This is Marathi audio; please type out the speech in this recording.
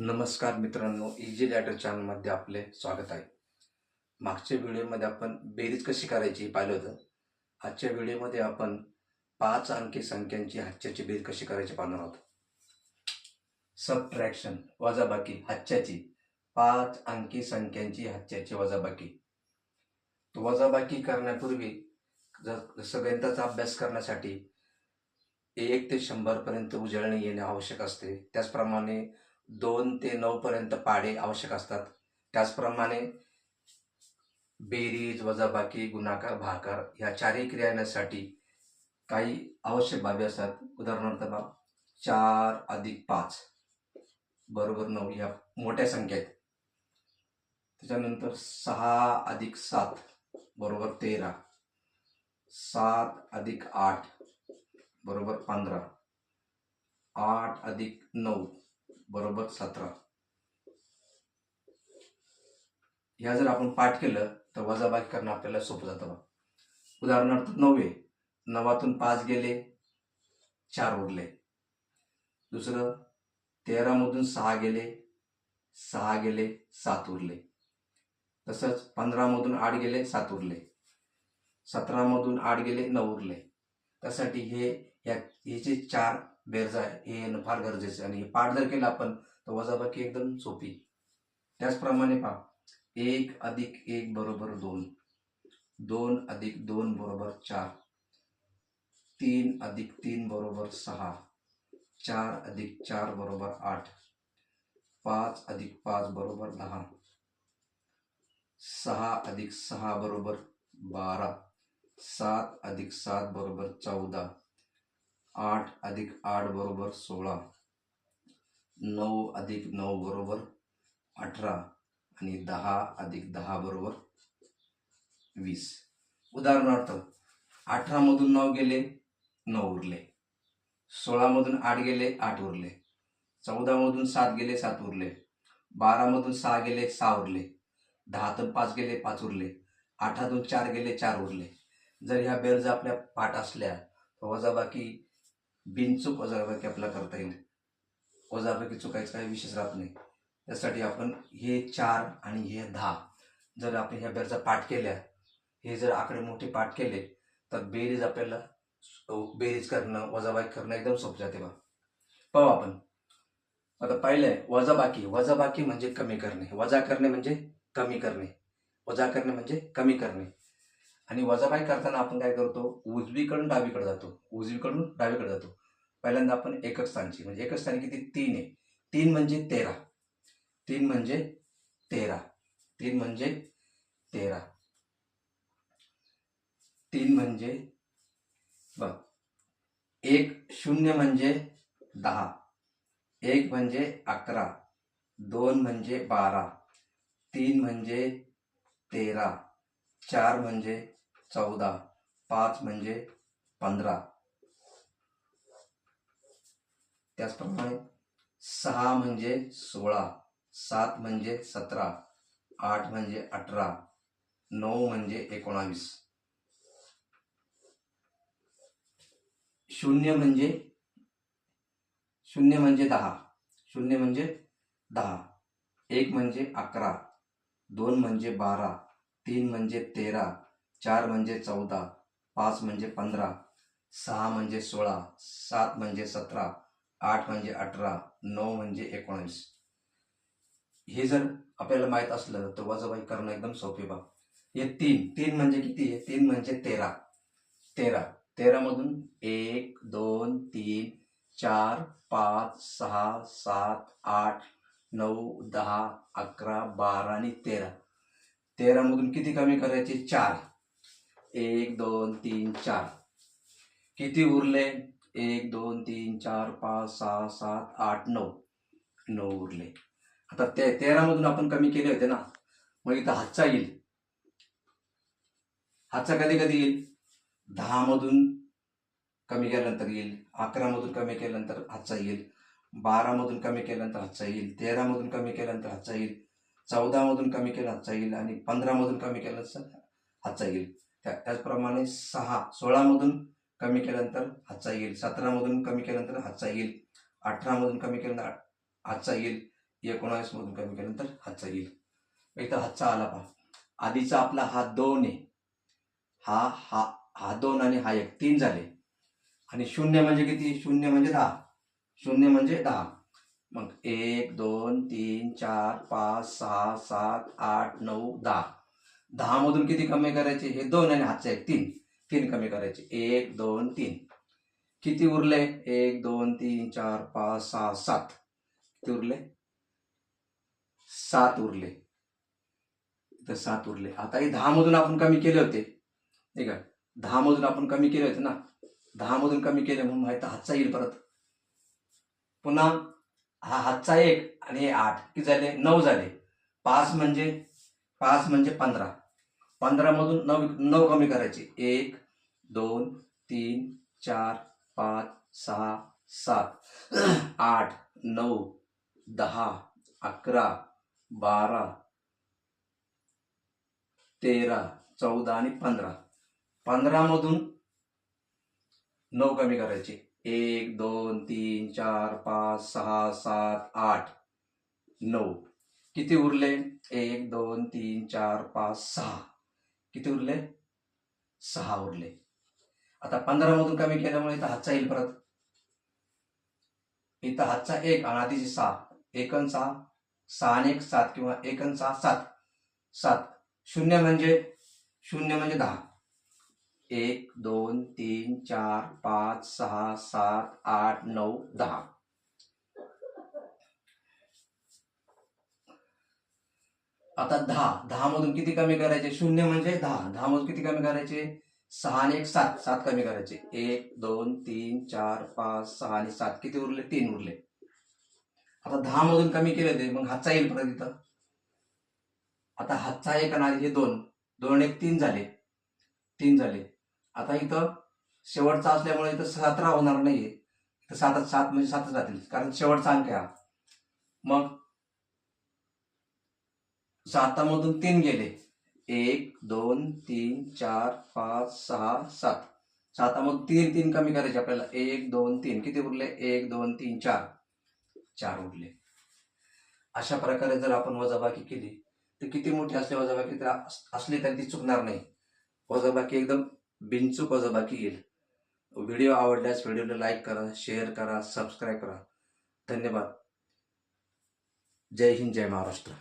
नमस्कार मित्रांनो, इझी लॅडर चॅनलमध्ये आपले स्वागत आहे. मागच्या व्हिडिओमध्ये आपण बेरीज कशी करायची हे पाहिलं होतं. आजच्या व्हिडिओमध्ये आपण 5 अंकी संख्यांची हातच्याची बेरीज कशी करायची पाहणार आहोत. सबट्रॅक्शन वजाबाकी हातच्याची 5 अंकी संख्यांची हातच्याची वजाबाकी. तो वजाबाकी करण्यापूर्वी जसं गणिताचा अभ्यास करण्यासाठी 1 ते 100 पर्यंत उजळणी येणे आवश्यक असते. त्याचप्रमाणे 2 ते 9 पर्यंत पाढे आवश्यक असतात. त्याचप्रमाणे बेरीज, वजाबाकी, गुणाकार, भागाकार ह्या चारही क्रिया येण्यासाठी काही आवश्यक बाबी असतात. उदाहरणार्थ 4 अधिक 5 बरोबर 9 ह्या मोठ्या संख्या आहेत. त्याच्यानंतर 6 अधिक 7 बरोबर 13, 7 अधिक 8 बरोबर 15, 8 अधिक 9 बरोबर 17. ह्या जर आपण पाठ केलं तर वजाबाकी करणं आपल्याला सोपं जातं. उदाहरणार्थ 9 आहे, 9तून 5 गेले 4 उरले. दुसरं 13मधून 6 गेले 6 गेले 7 उरले. तसंच 15मधून 8 गेले 7 उरले. 17मधून 8 गेले 9 उरले. त्यासाठी हे जे 4 बेरज आहे हे येणं फार गरजेचं आहे. आणि हे पाठ जर केलं आपण तर वजाबाकी एकदम सोपी. त्याचप्रमाणे पहा, 1 अधिक 1 बरोबर 2, 2 अधिक 2 बरोबर 4, 3 अधिक 3 बरोबर 6, 4 अधिक 4 बरोबर 8, 5 अधिक 5 बरोबर 10, 6 अधिक 6 बरोबर 12, 7 अधिक 7 बरोबर 14, 8 अधिक 8 बरोबर 16, 9 अधिक 9 बरोबर 18 आणि 10 अधिक 10 बरोबर 20. उदाहरणार्थ 18मधून 9 गेले 9 उरले, 16मधून 8 गेले 8 उरले, 14मधून 7 गेले 7 उरले, 12मधून 6 गेले 6 उरले, 10तून 5 गेले 5 उरले, 8तून 4 गेले 4 उरले. जर ह्या बेरज आपल्या पाठ असल्या तर वजाबाकी बिनचूक वजाबाकी आपल्याला करता येईल. वजाबाकी चुकायचं काही विशेष राहत नाही. त्यासाठी आपण हे 4 आणि हे 10 जर आपण ह्या बेरजा पाठ केल्या, हे जर आकडे मोठे पाठ केले तर बेरीज आपल्याला बेरीज करणं, वजाबाकी करणं एकदम सोपं जाते. पाहू आपण. आता पाहिलंय वजाबाकी. वजाबाकी म्हणजे कमी करणे, वजा करणे म्हणजे कमी करणे, वजा करणे म्हणजे कमी करणे. आणि वजाबाकी करताना आपण काय करतो, उजवीकडून डावीकडे जातो, उजवीकडून डावीकडे जातो. पहिल्यांदा आपण एकक स्थानची, म्हणजे एकक स्थानी किती 3 आहे. 3 म्हणजे 13, 3 म्हणजे 13, 3 म्हणजे 13, 3 म्हणजे बघ 1 0 म्हणजे 10, 1 म्हणजे 11, 2 म्हणजे 12, 3 म्हणजे 13, 4 म्हणजे 14, 5 म्हणजे 15. त्याचप्रमाणे 6 म्हणजे 16, 7 म्हणजे 17, 8 म्हणजे 18, 9 म्हणजे 19. 0 म्हणजे 10, 0 म्हणजे 10, 1 म्हणजे 11, 2 म्हणजे 12, 3 म्हणजे 13, 4 म्हणजे 14, 5 म्हणजे 15, 6 म्हणजे 16, 7 म्हणजे 17, 8 म्हणजे 18, 9 म्हणजे 19. हे जर आपल्याला माहित असलं तर वजाबाकी करणं एकदम सोपे. बघ हे 3 म्हणजे किती आहे, 3 म्हणजे 13, 13मधून 1 2 3 4 5 6 7 8 9 10 11 12 आणि 13मधून किती कमी करायचे, 4, 1 2 3 4. किती उरले, 1 2 3 4 5 6 7 8 9 उरले. आता 13मधून आपण कमी केले होते ना, मग इथं हातचा येईल. हातचा कधी कधी येईल, 10मधून कमी केल्यानंतर येईल, 11मधून कमी केल्यानंतर हातचा येईल, 12मधून कमी केल्यानंतर हातचा येईल, 13मधून कमी केल्यानंतर हातचा येईल, 14मधून कमी केला हातचा येईल आणि 15मधून कमी केल्यानंतर हातचा येईल. त्याचप्रमाणे 16मधून कमी केल्यानंतर हातचा येईल, 17मधून कमी केल्यानंतर हातचा येईल, 18मधून कमी केल्यानंतर हातचा येईल, 19 मधून कमी केल्यानंतर हातचा येईल. इथं हातचा आला पहा. आधीचा आपला हा 2 आहे, हा हा हा 2 आणि हा 1 3 झाले. आणि 0 म्हणजे किती? 0 म्हणजे 10. 0 म्हणजे 10. मग 1 2 3 4 5 6 7 8 9 10. 10 मधून किती कमी करायचे? हे 2 आणि हातचा 1 3. 3 कमी करायचे. 1 2 3. किती उरले? 1 2 3 4 5 6 7. किती उरले? 7 उरले. इथं 7 उरले. आता हे 10 मधून आपण कमी केले होते, ठीक आहे. 10 मधून आपण कमी केले होते ना. 10 मधून कमी केले म्हणून माहिती हातचा येईल परत. पुन्हा हा हातचा 1 आणि हे 8 किती झाले? 9 झाले. 5 म्हणजे 15. 15 मधून 9 कमी करायचे. 1 2 3 4 5 6 7 8 9 10 11 12 13 14 आणि 15. 15 मधून 9 कमी करायचे. 1 2 3 4 5 6 7 8 9. किती उरले? 1 2 3 4 5 6. किती उरले? 6 उरले. आता 15 मधून कमी केल्यामुळे इथं हातचा येईल परत. इथं हातचा 1 आणि आधीचे 6. 1 आणि 6, 6 आणि 1 7 किंवा 1 आणि 6 7. 7. 0 म्हणजे 10. 1 2 3 4 5 6 7 8 9 10. आता 10 मधून किती कमी करायचे? 0 म्हणजे 10. 10 मधून किती कमी करायचे? 6 आणि 1 7. 7 कमी करायचे. 1 2 3 4 5 6 आणि 7. किती उरले? 3 उरले. आता 10 मधून कमी केले ते मग हातचा येईल परत इथं. आता हातचा 1 आणि हे 2. 2 1 3 झाले. 3 झाले. आता इथं शेवटचा असल्यामुळे इथं 17 होणार नाहीये. इथं 7 म्हणजे 7 जातील कारण शेवटचा अंक आहे हा. मग 7 मधून 3 गेले. 1 2 3 4 5 6 7. 7 मधून 3 कमी करायचे आपल्याला. 1 2 3. किती उरले? 1 2 3 4. 4 उरले. अशा प्रकारे जर आपण वजाबाकी केली तर किती मोठी असली वजाबाकी तर असली तरी ती चुकणार नाही. वजाबाकी एकदम बिनचूक वजाबाकी येईल. व्हिडिओ आवडल्यास व्हिडिओला लाईक करा, शेअर करा, सबस्क्राईब करा. धन्यवाद. जय हिंद, जय महाराष्ट्र.